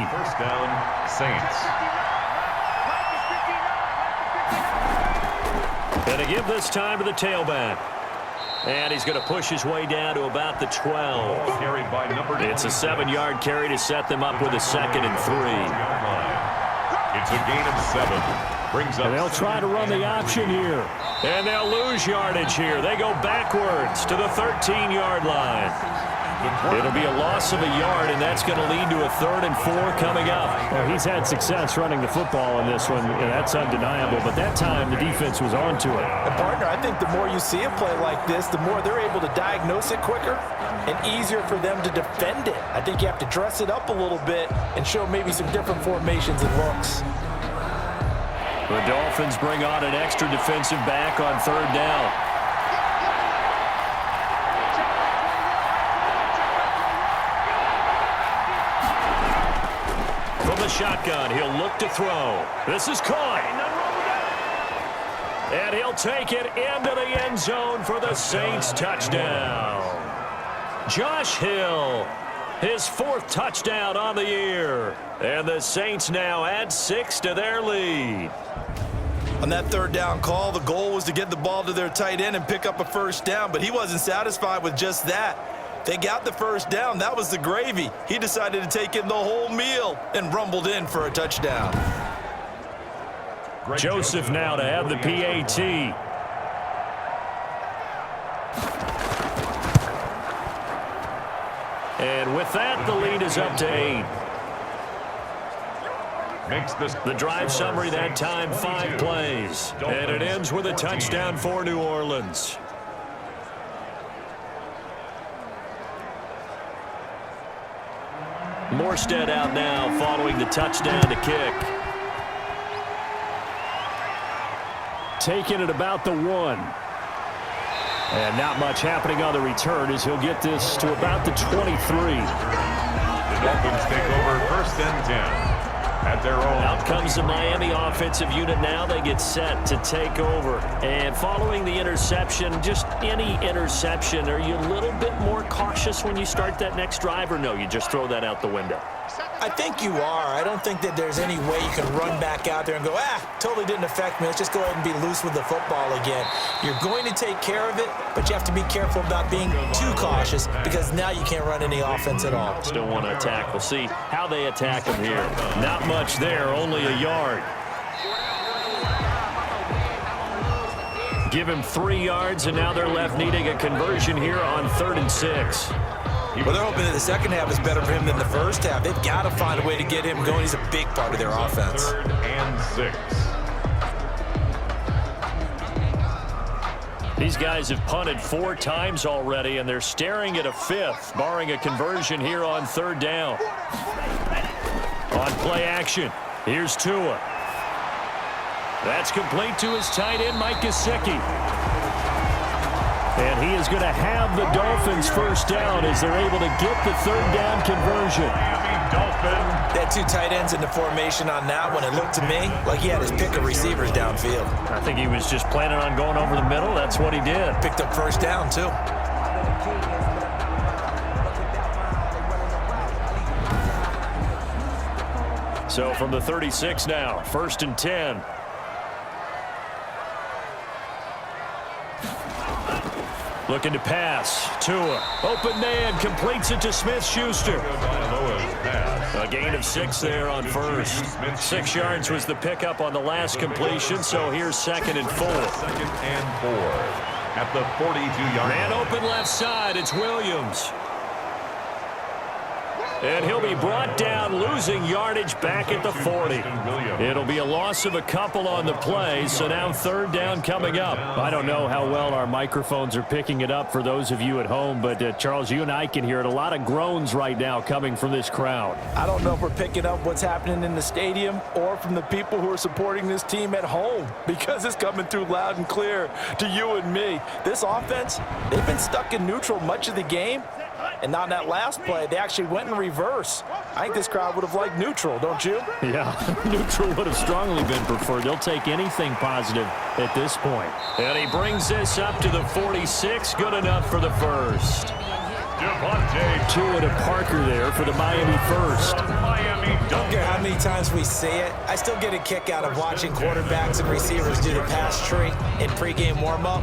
First down, Saints. And to give this time to the tailback. And he's going to push his way down to about the 12. Carried by number 20. It's a 7-yard carry to set them up with a 2nd and 3. It's a gain of 7. Brings up. And they'll try to run the option here. And they'll lose yardage here. They go backwards to the 13-yard line. It'll be a loss of a yard, and that's going to lead to a 3rd and 4 coming up. Well, he's had success running the football in this one, and that's undeniable. But that time, the defense was on to it. And partner, I think the more you see a play like this, the more they're able to diagnose it quicker and easier for them to defend it. I think you have to dress it up a little bit and show maybe some different formations and looks. The Dolphins bring on an extra defensive back on 3rd down. From the shotgun, he'll look to throw. This is caught. And he'll take it into the end zone for the Saints touchdown. Josh Hill, his 4th touchdown on the year. And the Saints now add 6 to their lead. On that 3rd down call, the goal was to get the ball to their tight end and pick up a first down, but he wasn't satisfied with just that. They got the first down. That was the gravy. He decided to take in the whole meal and rumbled in for a touchdown. Joseph now to have the PAT. And with that, the lead is up to 8. Makes this the drive summary that time, 5 plays. And it ends with a touchdown for New Orleans. Morstead out now following the touchdown to kick. Taking it about the 1. And not much happening on the return as he'll get this to about the 23. The Dolphins take over 1st and 10. At their own. Out comes the Miami offensive unit now. They get set to take over. And following the interception, just any interception, are you a little bit more cautious when you start that next drive, or no, you just throw that out the window? I think you are. I don't think that there's any way you can run back out there and go, totally didn't affect me. Let's just go ahead and be loose with the football again. You're going to take care of it, but you have to be careful about being too cautious because now you can't run any offense at all. Still want to attack. We'll see how they attack him here. Not much there, only a yard. Give him 3 yards, and now they're left needing a conversion here on 3rd and 6. Well, they're hoping that the second half is better for him than the first half. They've got to find a way to get him going. He's a big part of their offense. 3rd and 6. These guys have punted 4 times already, and they're staring at a 5th, barring a conversion here on 3rd down. On play action, here's Tua. That's complete to his tight end, Mike Gesicki. And he is going to have the Dolphins first down as they're able to get the 3rd down conversion. Dolphins. They had 2 tight ends in the formation on that one. It looked to me like he had his pick of receivers downfield. I think he was just planning on going over the middle. That's what he did. Picked up first down, too. So from the 36 now, 1st and 10. Looking to pass. Tua. Open man. Completes it to Smith-Schuster. A gain of 6 there on 1st. 6 yards was the pickup on the last completion, so here's 2nd and 4. 2nd and 4. At the 42-yard line. Man open left side. It's Williams. And he'll be brought down, losing yardage back at the 40. It'll be a loss of a couple on the play, so now 3rd down coming up. I don't know how well our microphones are picking it up for those of you at home, but Charles, you and I can hear it. A lot of groans right now coming from this crowd. I don't know if we're picking up what's happening in the stadium or from the people who are supporting this team at home, because it's coming through loud and clear to you and me. This offense, they've been stuck in neutral much of the game. And on that last play, they actually went in reverse. I think this crowd would have liked neutral, don't you? Yeah, neutral would have strongly been preferred. They'll take anything positive at this point. And he brings this up to the 46. Good enough for the first. Tua to Parker there for the Miami first. I don't care how many times we see it. I still get a kick out of watching quarterbacks and receivers do the pass tree in pregame warm-up.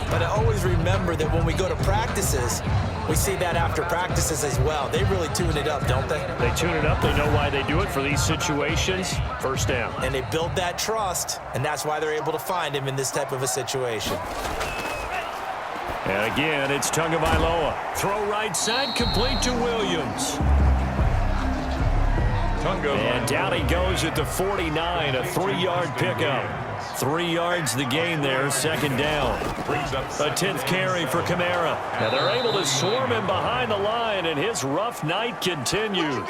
But I always remember that when we go to practices, we see that after practices as well. They really tune it up, don't they? They tune it up. They know why they do it for these situations. First down. And they build that trust, and that's why they're able to find him in this type of a situation. And again, it's Tagovailoa. Throw right side, complete to Williams. And down he goes at the 49, a 3-yard pickup. 3 yards the gain there, second down. A 10th carry for Kamara. Now they're able to swarm him behind the line, and his rough night continues.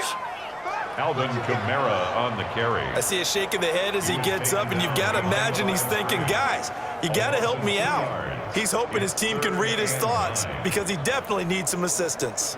Alvin Kamara on the carry. I see a shake of the head as he gets up, and you've got to imagine he's thinking, guys, you got to help me out. He's hoping his team can read his thoughts because he definitely needs some assistance.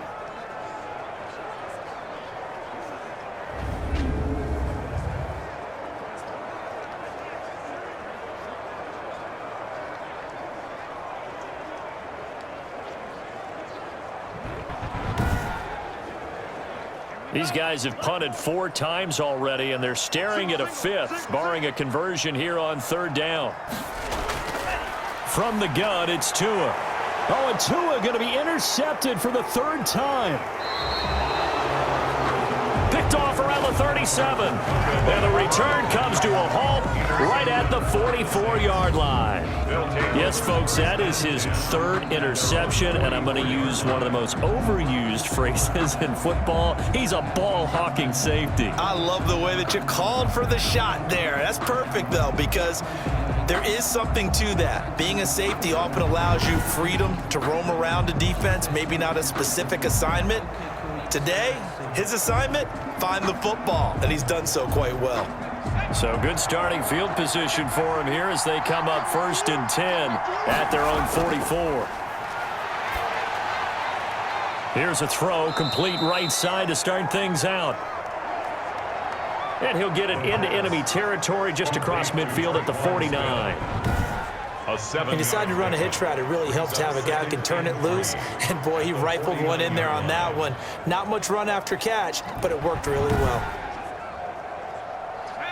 These guys have punted 4 times already, and they're staring at a 5th, barring a conversion here on 3rd down. From the gun, it's Tua. Oh, and Tua going to be intercepted for the 3rd time. Picked off around the 37. And the return comes to a halt right at the 44-yard line. Yes, folks, that is his 3rd interception, and I'm going to use one of the most overused phrases in football. He's a ball-hawking safety. I love the way that you called for the shot there. That's perfect, though, because there is something to that. Being a safety often allows you freedom to roam around a defense, maybe not a specific assignment. Today, his assignment, find the football, and he's done so quite well. So good starting field position for him here as they come up 1st and 10 at their own 44. Here's a throw, complete right side to start things out. And he'll get it into enemy territory just across midfield at the 49. He decided to run a hitch route. It really helps to have a guy who can turn it loose. And, boy, he rifled one in there on that one. Not much run after catch, but it worked really well.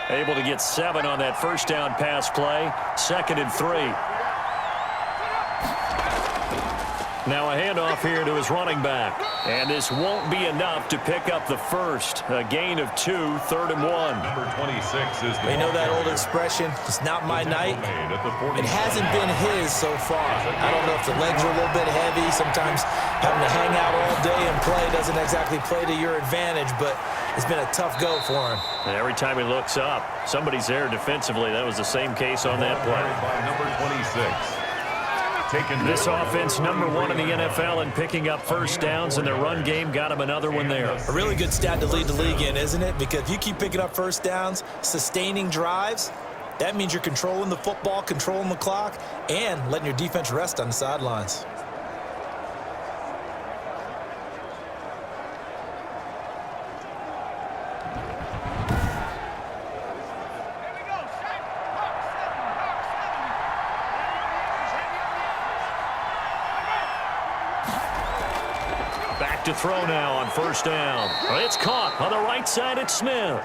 Able to get 7 on that 1st down pass play. 2nd and 3. Now a handoff here to his running back. And this won't be enough to pick up the 1st. A gain of 2, 3rd and 1. Number 26 is the you know that old expression, it's not my night. It hasn't been his so far. I don't know if the legs are a little bit heavy. Sometimes having to hang out all day and play doesn't exactly play to your advantage, but it's been a tough go for him. And every time he looks up, somebody's there defensively. That was the same case on that play. By number 26. This offense #1 in the NFL and picking up 1st downs, and their run game got him another one there. A really good stat to lead the league in, isn't it? Because if you keep picking up 1st downs, sustaining drives, that means you're controlling the football, controlling the clock, and letting your defense rest on the sidelines. To throw now on 1st down. It's caught on the right side at Smith.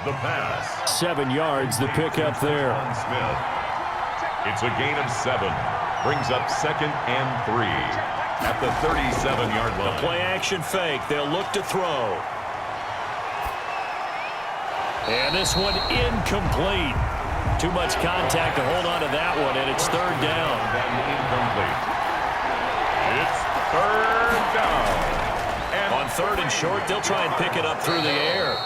The pass. 7 yards, the pickup there. On Smith. It's a gain of 7. Brings up 2nd and 3 at the 37-yard line. The play action fake. They'll look to throw. And this one incomplete. Too much contact to hold on to that one, and it's 3rd down. Incomplete. It's 3rd down. And on 3rd and short, they'll try and pick it up through the air.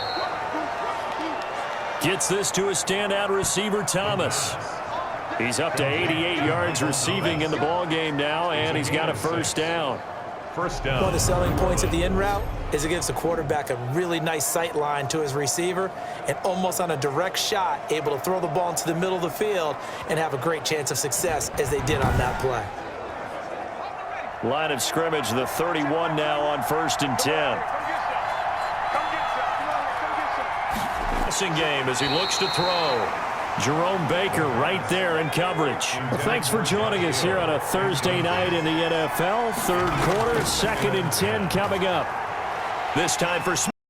Gets this to a standout receiver, Thomas. He's up to 88 yards receiving in the ballgame now, and he's got a 1st down. 1st down. One of the selling points of the in route is it gives the quarterback a really nice sight line to his receiver and almost on a direct shot able to throw the ball into the middle of the field and have a great chance of success as they did on that play. Line of scrimmage, the 31 now on 1st and 10. Passing game as he looks to throw. Jerome Baker right there in coverage. Well, thanks for joining us here on a Thursday night in the NFL. Third quarter, 2nd and 10 coming up. This time for Smith.